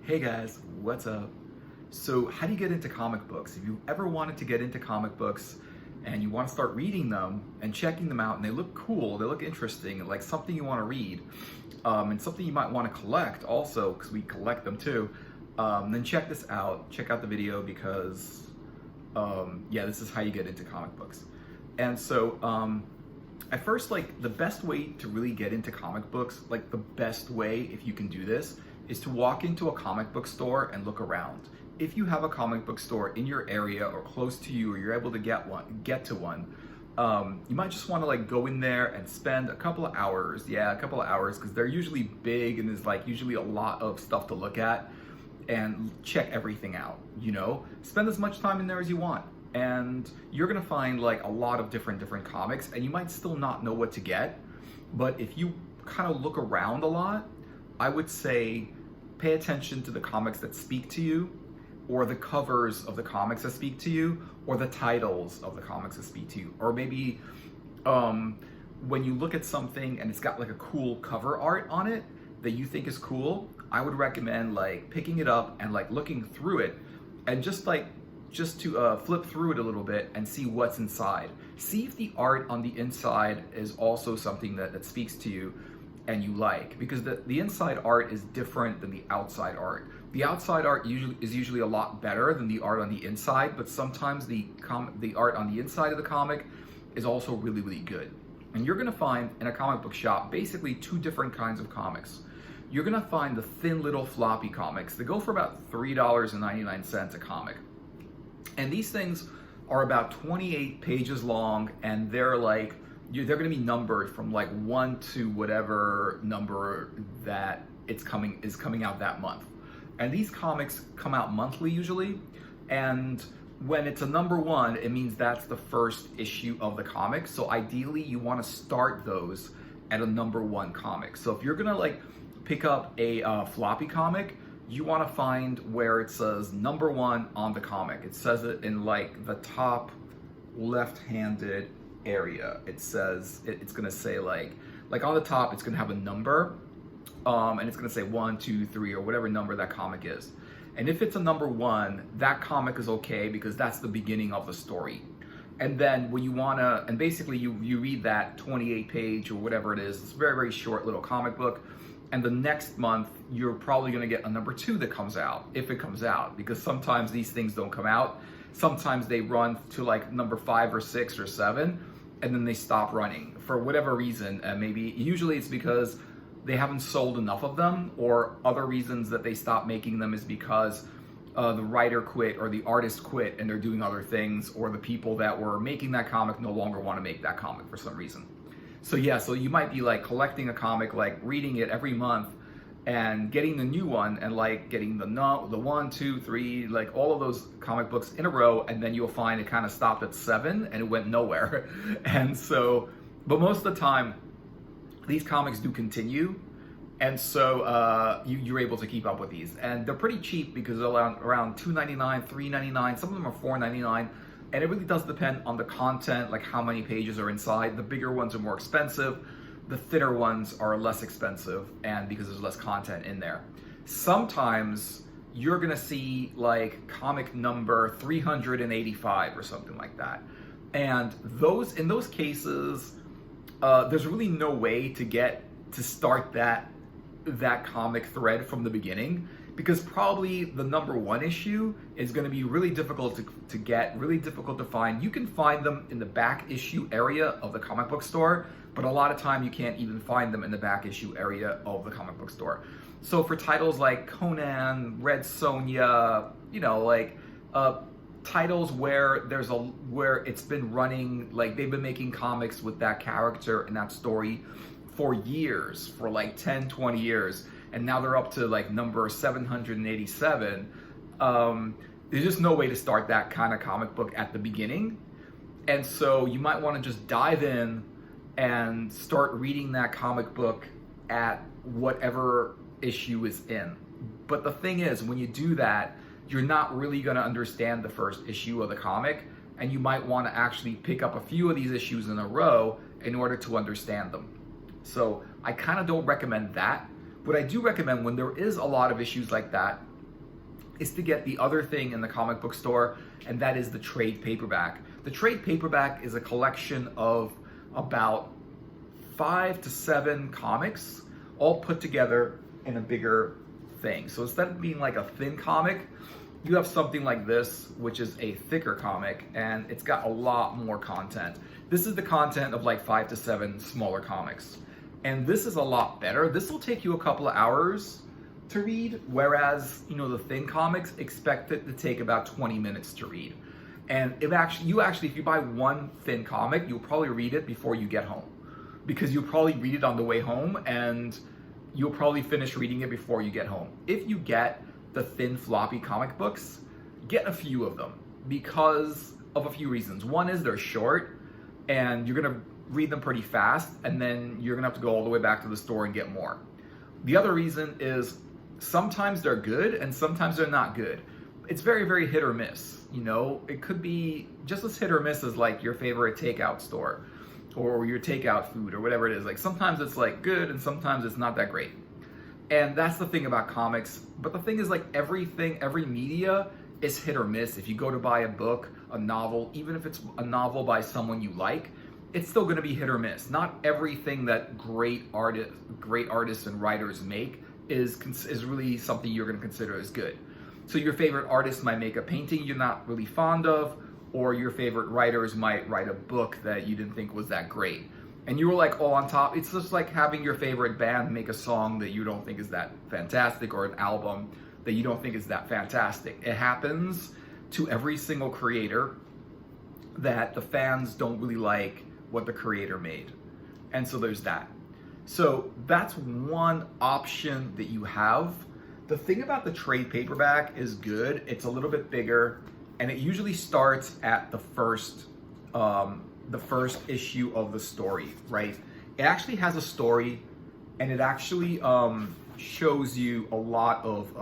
Hey guys, what's up? So, how do you get into comic books? If you ever wanted to get into comic books and you want to start reading them and checking them out, and they look cool, they look interesting, like something you want to read, and something you might want to collect also, because we collect them too, then check this out. Check out the video because, yeah, this is how you get into comic books. And so, at first, like the best way to really get into comic books, like the best way if you can do this, is to walk into a comic book store and look around. If you have a comic book store in your area or close to you, or you're able to get to one, you might just want to like go in there and spend a couple of hours. Yeah, a couple of hours, because they're usually big and there's like usually a lot of stuff to look at and check everything out. Spend as much time in there as you want. And you're gonna find like a lot of different comics, and you might still not know what to get. But if you kind of look around a lot, I would say pay attention to the comics that speak to you, or the covers of the comics that speak to you, or the titles of the comics that speak to you. Or maybe when you look at something and it's got like a cool cover art on it that you think is cool, I would recommend like picking it up and like looking through it and just to flip through it a little bit and see what's inside. See if the art on the inside is also something that speaks to you and you like, because the inside art is different than the outside art. The outside art is usually a lot better than the art on the inside, but sometimes the art on the inside of the comic is also really, really good. And you're gonna find in a comic book shop basically two different kinds of comics. You're gonna find the thin little floppy comics that go for about $3.99 a comic. And these things are about 28 pages long, and they're going to be numbered from like 1 to whatever number that is coming out that month. And these comics come out monthly usually, and when it's a number 1, it means that's the first issue of the comic. So ideally you want to start those at a number 1 comic. So if you're going to like pick up a floppy comic, you want to find where it says number 1 on the comic. It says it in like the top left-handed area. It says it's gonna say like on the top it's gonna have a number, and it's gonna say 1, 2, 3, or whatever number that comic is. And if it's a number 1, that comic is okay because that's the beginning of the story. And then when you wanna, and basically you read that 28 page or whatever it is, it's a very, very short little comic book. And the next month, you're probably gonna get a number 2 that comes out, if it comes out, because sometimes these things don't come out. Sometimes they run to like number 5 or 6 or 7, and then they stop running for whatever reason. Usually it's because they haven't sold enough of them, or other reasons that they stop making them is because the writer quit or the artist quit and they're doing other things, or the people that were making that comic no longer want to make that comic for some reason. So yeah, so you might be like collecting a comic, like reading it every month and getting the new one, and like getting the 1, 2, 3, like all of those comic books in a row, and then you'll find it kind of stopped at 7 and it went nowhere. And so, but most of the time, these comics do continue, and so you're able to keep up with these. And they're pretty cheap because they're around $2.99, $3.99, some of them are $4.99. And it really does depend on the content, like how many pages are inside. The bigger ones are more expensive. The thinner ones are less expensive, and because there's less content in there. Sometimes you're gonna see like comic number 385 or something like that. And in those cases, there's really no way to start that comic thread from the beginning, because probably the number 1 issue is going to be really difficult to get, really difficult to find. You can find them in the back issue area of the comic book store, but a lot of time you can't even find them in the back issue area of the comic book store. So for titles like Conan, Red Sonja, titles where it's been running, like they've been making comics with that character and that story for years, for like 10, 20 years, and now they're up to like number 787. There's just no way to start that kind of comic book at the beginning. And so you might want to just dive in and start reading that comic book at whatever issue is in. But the thing is, when you do that, you're not really going to understand the first issue of the comic, and you might want to actually pick up a few of these issues in a row in order to understand them. So I kind of don't recommend that. But I do recommend, when there is a lot of issues like that, is to get the other thing in the comic book store, and that is the trade paperback. The trade paperback is a collection of about 5 to 7 comics all put together in a bigger thing. So instead of being like a thin comic, you have something like this, which is a thicker comic, and it's got a lot more content. This is the content of like 5 to 7 smaller comics. And this is a lot better. This will take you a couple of hours to read, whereas, you know, the thin comics, expect it to take about 20 minutes to read. And if you buy one thin comic, you'll probably read it before you get home, because you'll probably read it on the way home and you'll probably finish reading it before you get home. If you get the thin floppy comic books, get a few of them because of a few reasons. One is they're short and you're gonna read them pretty fast, and then you're gonna have to go all the way back to the store and get more. The other reason is sometimes they're good and sometimes they're not good. It's very, very hit or miss. You know, it could be just as hit or miss as like your favorite takeout store or your takeout food or whatever it is. Like sometimes it's like good and sometimes it's not that great. And that's the thing about comics. But the thing is, like everything, every media is hit or miss. If you go to buy a book, a novel, even if it's a novel by someone you like, it's still going to be hit or miss. Not everything that great artists and writers make is really something you're going to consider as good. So your favorite artist might make a painting you're not really fond of, or your favorite writers might write a book that you didn't think was that great. And you were like all on top. It's just like having your favorite band make a song that you don't think is that fantastic, or an album that you don't think is that fantastic. It happens to every single creator that the fans don't really like what the creator made. And so there's that. So that's one option that you have. The thing about the trade paperback is good. It's a little bit bigger, and it usually starts at the first issue of the story, right? It actually has a story, and it actually shows you a lot of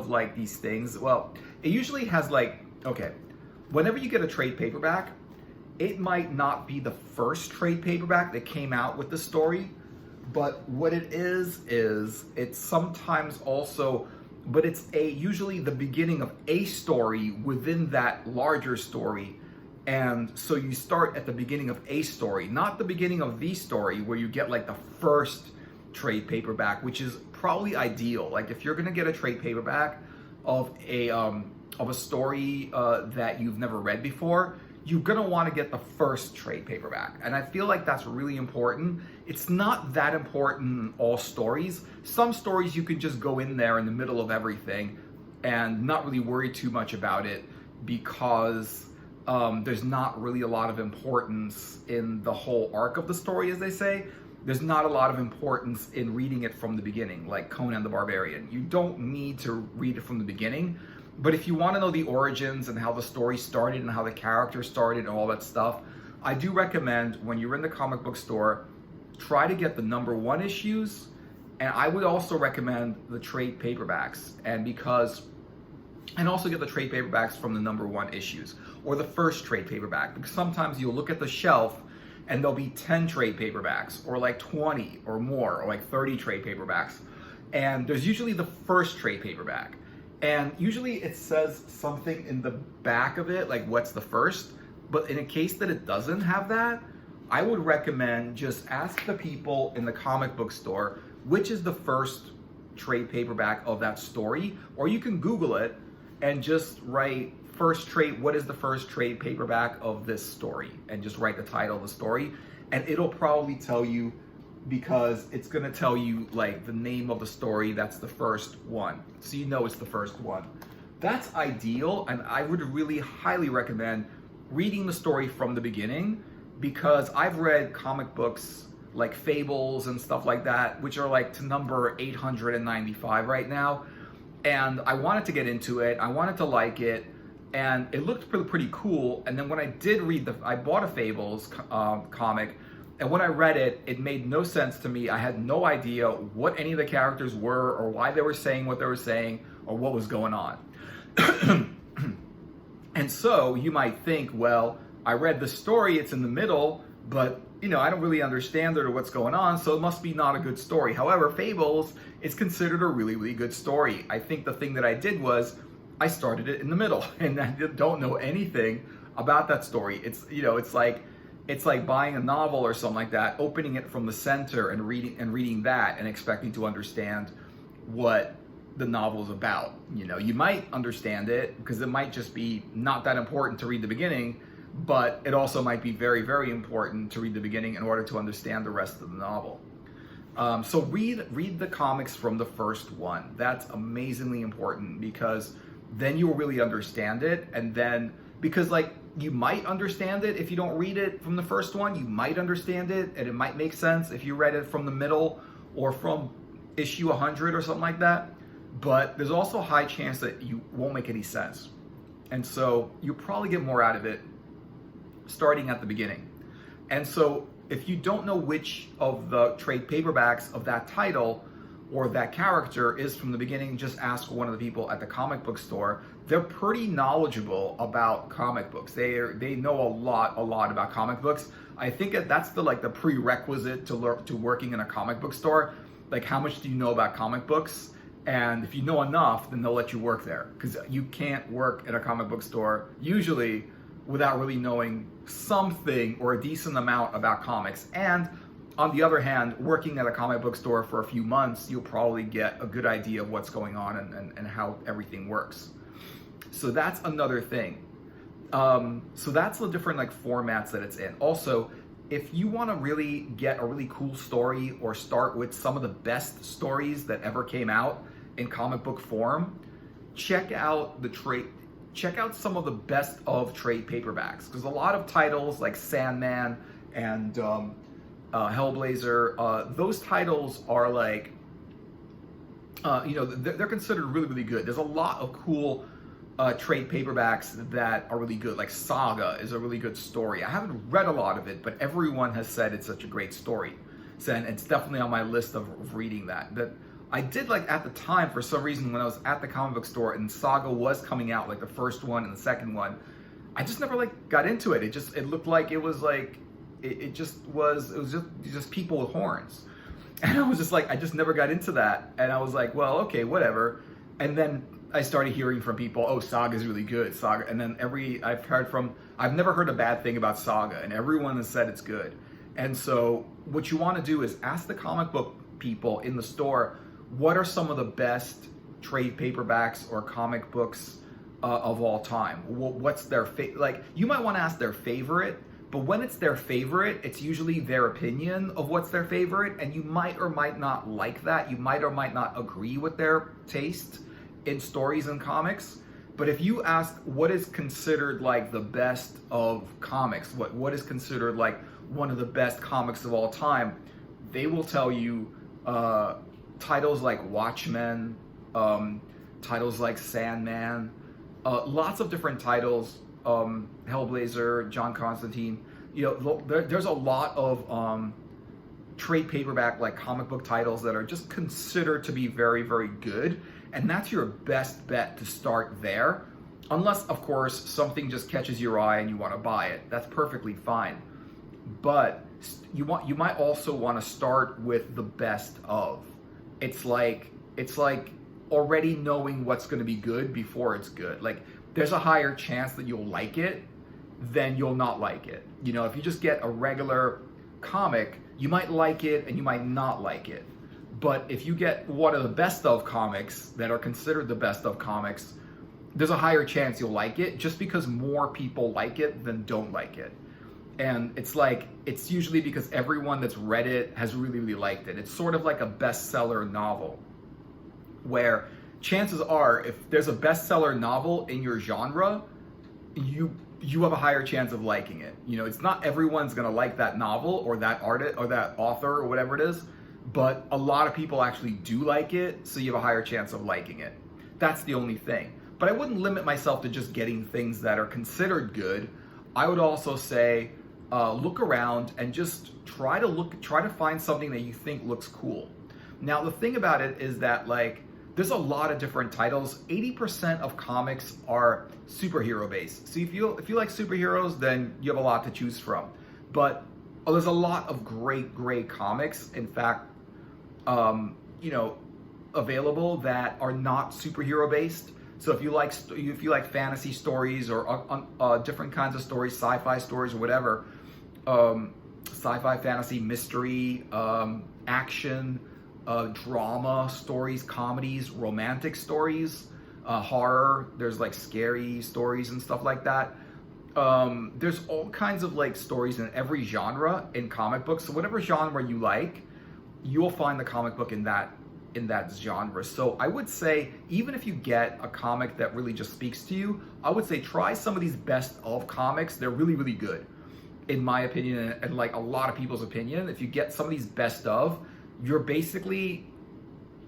like these things. Well, it usually has like, okay, whenever you get a trade paperback, it might not be the first trade paperback that came out with the story, but what it is it's sometimes also, but it's usually the beginning of a story within that larger story. And so you start at the beginning of a story, not the beginning of the story where you get like the first trade paperback, which is probably ideal. Like if you're gonna get a trade paperback of a story that you've never read before, you're gonna wanna get the first trade paperback. And I feel like that's really important. It's not that important in all stories. Some stories you can just go in there in the middle of everything and not really worry too much about it, because there's not really a lot of importance in the whole arc of the story, as they say. There's not a lot of importance in reading it from the beginning, like Conan the Barbarian. You don't need to read it from the beginning. But if you want to know the origins and how the story started and how the characters started and all that stuff, I do recommend when you're in the comic book store, try to get the #1 issues. And I would also recommend the trade paperbacks. And also get the trade paperbacks from the #1 issues, or the first trade paperback, because sometimes you'll look at the shelf and there'll be 10 trade paperbacks, or like 20 or more, or like 30 trade paperbacks. And there's usually the first trade paperback. And usually it says something in the back of it, like what's the first. But in a case that it doesn't have that, I would recommend just ask the people in the comic book store which is the first trade paperback of that story. Or you can Google it and just write what is the first trade paperback of this story? And just write the title of the story. And it'll probably tell you, because it's gonna tell you like the name of the story that's the first one. So you know it's the first one. That's ideal, and I would really highly recommend reading the story from the beginning, because I've read comic books like Fables and stuff like that, which are like to number 895 right now. And I wanted to get into it, I wanted to like it, and it looked pretty cool. And then when I did I bought a Fables comic, and when I read it, it made no sense to me. I had no idea what any of the characters were, or why they were saying what they were saying, or what was going on. And so you might think, well, I read the story, it's in the middle, but I don't really understand it or what's going on, so it must be not a good story. However, Fables it's considered a really, really good story. I think the thing that I did was I started it in the middle and I don't know anything about that story. It's like buying a novel or something like that, opening it from the center and reading that and expecting to understand what the novel is about. You might understand it because it might just be not that important to read the beginning, but it also might be very, very important to read the beginning in order to understand the rest of the novel. So read the comics from the first one. That's amazingly important because then you'll really understand it. And then, because like you might understand it if you don't read it from the first one, you might understand it and it might make sense if you read it from the middle or from issue 100 or something like that. But there's also a high chance that you won't make any sense. And so you'll probably get more out of it starting at the beginning. And so if you don't know which of the trade paperbacks of that title or that character is from the beginning, just ask one of the people at the comic book store. They're pretty knowledgeable about comic books. They know a lot about comic books. I think that's the prerequisite to working in a comic book store. Like, how much do you know about comic books? And if you know enough, then they'll let you work there, because you can't work at a comic book store usually without really knowing something or a decent amount about comics. And on the other hand, working at a comic book store for a few months, you'll probably get a good idea of what's going on and how everything works. So that's another thing. So that's the different formats that it's in. Also, if you want to really get a really cool story or start with some of the best stories that ever came out in comic book form, check out some of the best of trade paperbacks, because a lot of titles like Sandman and Hellblazer, those titles are they're considered really, really good. There's a lot of cool trade paperbacks that are really good. Like Saga is a really good story. I haven't read a lot of it, but everyone has said it's such a great story. So, and it's definitely on my list of reading that. That I did at the time, for some reason, when I was at the comic book store and Saga was coming out, the first one and the second one, I just never got into it. It looked like it was just people with horns. And I was just I just never got into that. And I was like, well, okay, whatever. And then I started hearing from people, oh, Saga's really good, Saga. And then I've never heard a bad thing about Saga, and everyone has said it's good. And so what you want to do is ask the comic book people in the store, what are some of the best trade paperbacks or comic books of all time? What's their favorite? You might want to ask their favorite, but when it's their favorite, it's usually their opinion of what's their favorite, and you might or might not like that. You might or might not agree with their taste in stories and comics. But if you ask what is considered the best of comics, what is considered one of the best comics of all time, they will tell you titles like Watchmen, titles like Sandman, lots of different titles, Hellblazer, John Constantine. There's a lot of trade paperback comic book titles that are just considered to be very, very good. And that's your best bet to start there. Unless, of course, something just catches your eye and you want to buy it. That's perfectly fine. But you might also want to start with the best of. It's like already knowing what's going to be good before it's good. There's a higher chance that you'll like it than you'll not like it. If you just get a regular comic, you might like it and you might not like it. But if you get one of the best of comics that are considered the best of comics, there's a higher chance you'll like it, just because more people like it than don't like it. And it's usually because everyone that's read it has really, really liked it. It's sort of like a bestseller novel, where chances are, if there's a bestseller novel in your genre, you have a higher chance of liking it. It's not everyone's gonna like that novel or that artist or that author or whatever it is, but a lot of people actually do like it, so you have a higher chance of liking it. That's the only thing. But I wouldn't limit myself to just getting things that are considered good. I would also say, look around and just try to find something that you think looks cool. Now, the thing about it is that there's a lot of different titles. 80% of comics are superhero based. So if you like superheroes, then you have a lot to choose from. But there's a lot of great comics. In fact, available that are not superhero based. So if you like fantasy stories or different kinds of stories, sci-fi stories or whatever, sci-fi, fantasy, mystery, action, drama stories, comedies, romantic stories, horror. There's like scary stories and stuff like that. There's all kinds of like stories in every genre in comic books. So whatever genre you like, you'll find the comic book in that genre. So I would say, even if you get a comic that really just speaks to you, I would say try some of these best of comics. They're really, really good, in my opinion, and like a lot of people's opinion. If you get some of these best of, you're basically,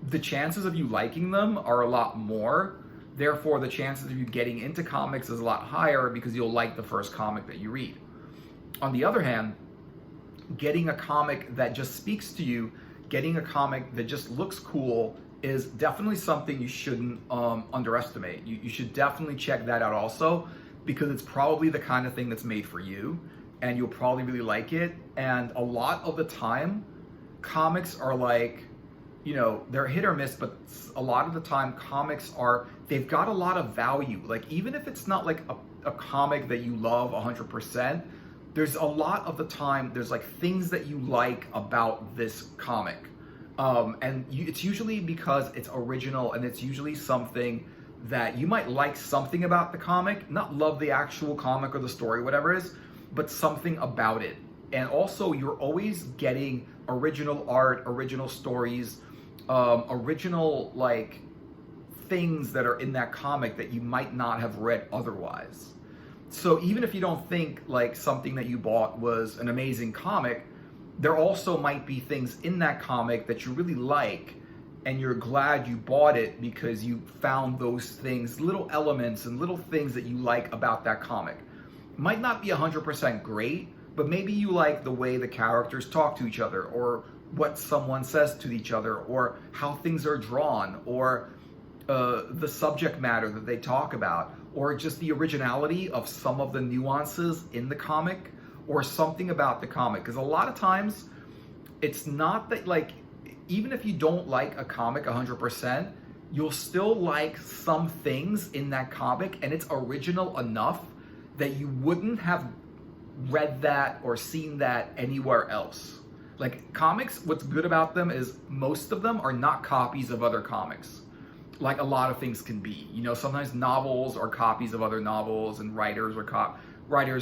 the chances of you liking them are a lot more. Therefore, the chances of you getting into comics is a lot higher because you'll like the first comic that you read. On the other hand, getting a comic that just speaks to you, getting a comic that just looks cool, is definitely something you shouldn't underestimate. You should definitely check that out also, because it's probably the kind of thing that's made for you, and you'll probably really like it. And a lot of the time, comics are like, they're hit or miss, but a lot of the time they've got a lot of value. Like, even if it's not like a comic that you love 100%, there's a lot of the time, there's like things that you like about this comic. It's usually because it's original, and it's usually something that you might like something about the comic, not love the actual comic or the story, whatever it is, but something about it. And also, you're always getting original art, original stories, original like things that are in that comic that you might not have read otherwise. So even if you don't think like something that you bought was an amazing comic, there also might be things in that comic that you really like, and you're glad you bought it because you found those things, little elements and little things that you like about that comic. Might not be 100% great, but maybe you like the way the characters talk to each other, or what someone says to each other, or how things are drawn, or the subject matter that they talk about, or just the originality of some of the nuances in the comic, or something about the comic. Because a lot of times, it's not that, like, even if you don't like a comic 100%, you'll still like some things in that comic, and it's original enough that you wouldn't have read that or seen that anywhere else. Like, comics, what's good about them is most of them are not copies of other comics, like a lot of things can be. Sometimes novels are copies of other novels, and writers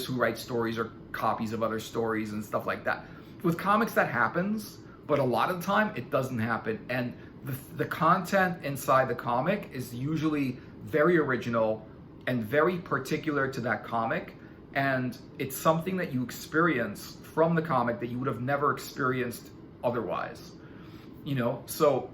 who write stories are copies of other stories and stuff like that. With comics, that happens, but a lot of the time it doesn't happen. And the content inside the comic is usually very original and very particular to that comic, and it's something that you experience from the comic that you would have never experienced otherwise. So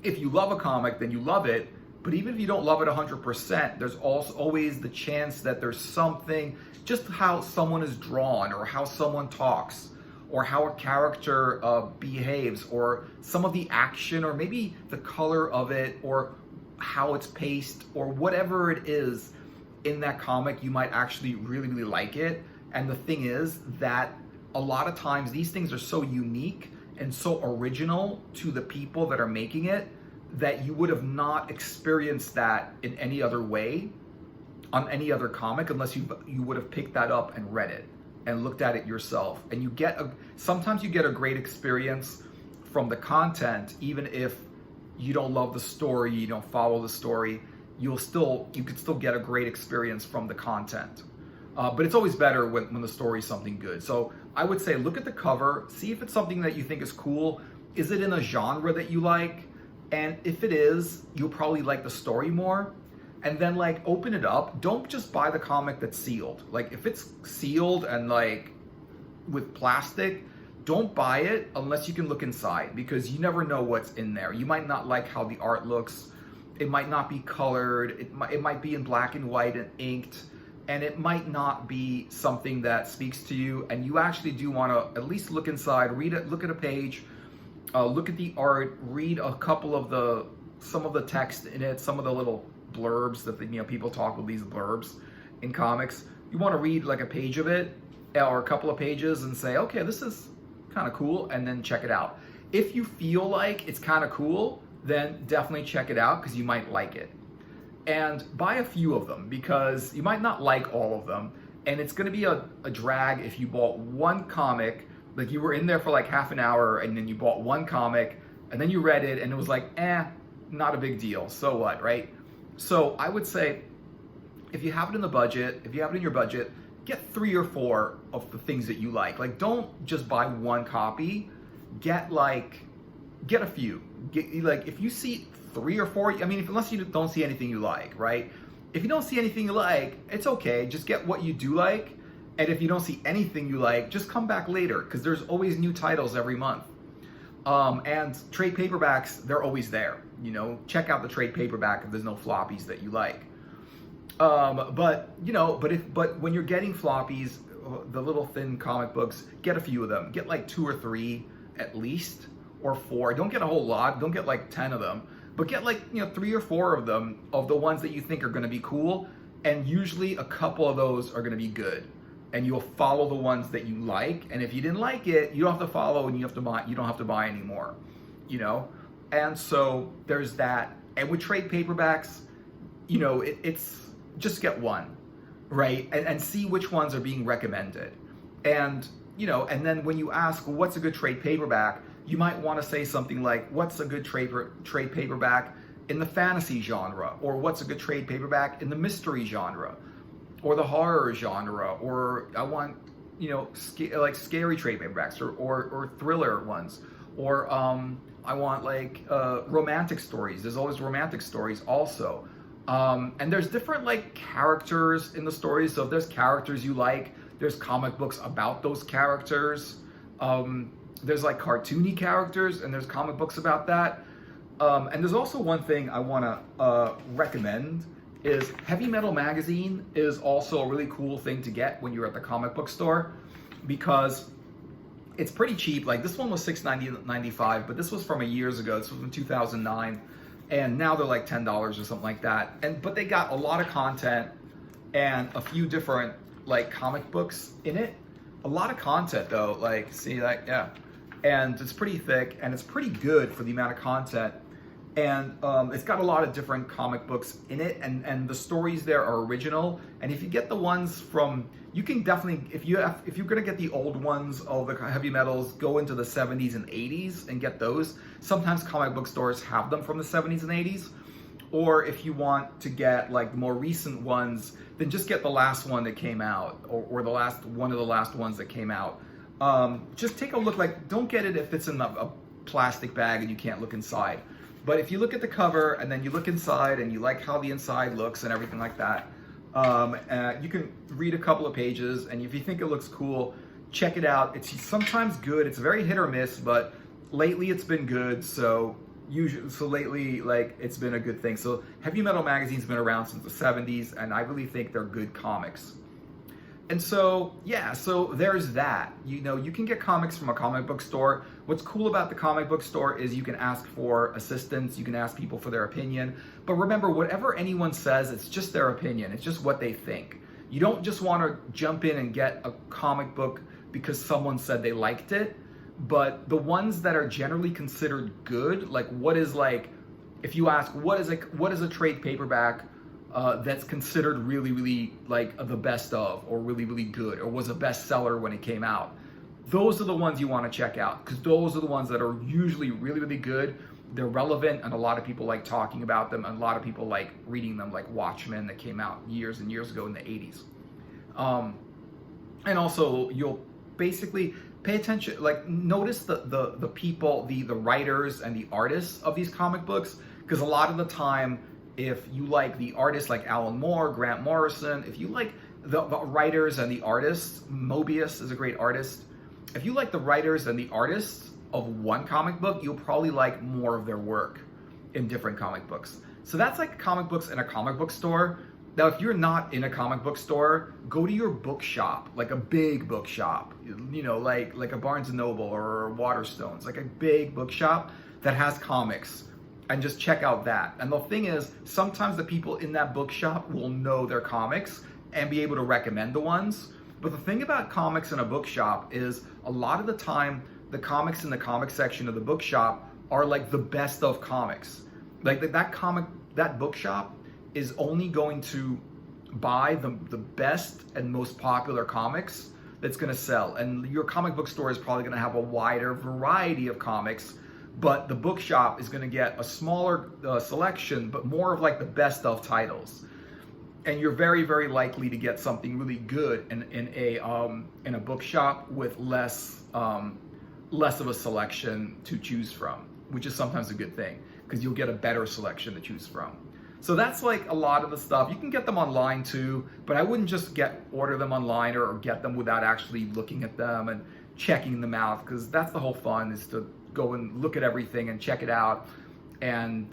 if you love a comic, then you love it. But even if you don't love it 100%, there's also always the chance that there's something, just how someone is drawn, or how someone talks, or how a character behaves, or some of the action, or maybe the color of it, or how it's paced, or whatever it is in that comic, you might actually really, really like it. And the thing is that a lot of times these things are so unique and so original to the people that are making it, that you would have not experienced that in any other way on any other comic, unless you would have picked that up and read it and looked at it yourself. And sometimes you get a great experience from the content, even if you don't love the story, you don't follow the story, you could still get a great experience from the content. But it's always better when the story is something good. So I would say, look at the cover, see if it's something that you think is cool. Is it in a genre that you like? And if it is, you'll probably like the story more. And then like open it up. Don't just buy the comic that's sealed. Like, if it's sealed and like with plastic, don't buy it unless you can look inside, because you never know what's in there. You might not like how the art looks. It might not be colored. It might be in black and white and inked. And it might not be something that speaks to you. And you actually do want to at least look inside, read it, look at a page, look at the art, read some of the text in it, some of the little blurbs that people talk with these blurbs in comics. You want to read like a page of it or a couple of pages and say, okay, this is kind of cool, and then check it out. If you feel like it's kind of cool, then definitely check it out because you might like it. And buy a few of them because you might not like all of them. And it's gonna be a drag if you bought one comic, like you were in there for like half an hour and then you bought one comic and then you read it and it was like, not a big deal, so what, right? So I would say, if you have it in the budget, if you have it in your budget, get 3 or 4 of the things that you like. Like, don't just buy one copy, get a few. Like, if you see 3 or 4, I mean, unless you don't see anything you like, right? If you don't see anything you like, it's okay. Just get what you do like. And if you don't see anything you like, just come back later because there's always new titles every month. And trade paperbacks, they're always there. You know, check out the trade paperback if there's no floppies that you like. But when you're getting floppies, the little thin comic books, get a few of them. Get like 2 or 3 at least, or 4. Don't get a whole lot. Don't get like 10 of them. But get like, 3 or 4 of them, of the ones that you think are going to be cool. And usually a couple of those are going to be good. And you'll follow the ones that you like. And if you didn't like it, you don't have to follow and you don't have to buy anymore, And so there's that. And with trade paperbacks, it's just get one, right? And see which ones are being recommended. And, and then when you ask, what's a good trade paperback? You might want to say something like, what's a good trade paperback in the fantasy genre? Or what's a good trade paperback in the mystery genre? Or the horror genre? Or I want, like scary trade paperbacks or thriller ones. Or I want like romantic stories. There's always romantic stories also. And there's different like characters in the stories. So if there's characters you like, there's comic books about those characters. There's like cartoony characters and there's comic books about that. And there's also one thing I want to recommend is Heavy Metal Magazine is also a really cool thing to get when you're at the comic book store because it's pretty cheap. Like this one was $6.95, but this was from years ago. This was from 2009. And now they're like $10 or something like that. But they got a lot of content and a few different like comic books in it. A lot of content though, like see that, yeah. And it's pretty thick and it's pretty good for the amount of content. And it's got a lot of different comic books in it, and the stories there are original. And if you get the ones from, you can definitely, if you're gonna get the old ones of the heavy metals, go into the 70s and 80s and get those. Sometimes comic book stores have them from the 70s and 80s. Or if you want to get like the more recent ones, then just get the last one that came out, or one of the last ones that came out. Just take a look. Like, don't get it if it's in a plastic bag and you can't look inside. But if you look at the cover and then you look inside and you like how the inside looks and everything like that, you can read a couple of pages, and if you think it looks cool, check it out. It's sometimes good. It's very hit or miss, but lately it's been good. So lately, like, it's been a good thing. So Heavy Metal Magazine's been around since the 70s, and I really think they're good comics. And so, yeah, so there's that. You can get comics from a comic book store. What's cool about the comic book store is you can ask for assistance, you can ask people for their opinion. But remember, whatever anyone says, it's just their opinion. It's just what they think. You don't just want to jump in and get a comic book because someone said they liked it. But the ones that are generally considered good, like if you ask, what is a trade paperback that's considered really, really like the best of, or really, really good, or was a bestseller when it came out. Those are the ones you want to check out because those are the ones that are usually really, really good. They're relevant, and a lot of people like talking about them, and a lot of people like reading them, like Watchmen that came out years and years ago in the 80s. And also, you'll basically pay attention, like notice the people, the writers and the artists of these comic books, because a lot of the time, if you like the artists like Alan Moore, Grant Morrison, if you like the writers and the artists, Mobius is a great artist. If you like the writers and the artists of one comic book, you'll probably like more of their work in different comic books. So that's like comic books in a comic book store. Now, if you're not in a comic book store, go to your bookshop, like a big bookshop, like a Barnes & Noble or Waterstones, like a big bookshop that has comics. And just check out that. And the thing is, sometimes the people in that bookshop will know their comics and be able to recommend the ones. But the thing about comics in a bookshop is a lot of the time, the comics in the comic section of the bookshop are like the best of comics. Like that bookshop is only going to buy the best and most popular comics that's going to sell. And your comic book store is probably going to have a wider variety of comics, but the bookshop is going to get a smaller selection, but more of like the best of titles. And you're very, very likely to get something really good in a bookshop with less of a selection to choose from, which is sometimes a good thing because you'll get a better selection to choose from. So that's like a lot of the stuff. You can get them online too, but I wouldn't just order them online or get them without actually looking at them and checking them out, because that's the whole fun, is to go and look at everything and check it out and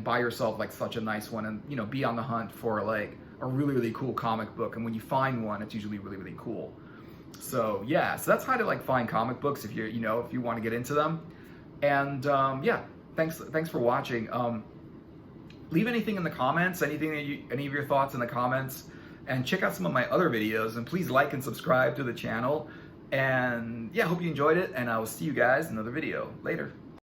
buy yourself like such a nice one, and you know, be on the hunt for like a really, really cool comic book. And when you find one, it's usually really, really cool. So yeah, so that's how to like find comic books if you're, you know, if you want to get into them. And yeah, thanks for watching. Leave anything in the comments, any of your thoughts in the comments, and check out some of my other videos, and please like and subscribe to the channel. And yeah, hope you enjoyed it, and I will see you guys in another video later.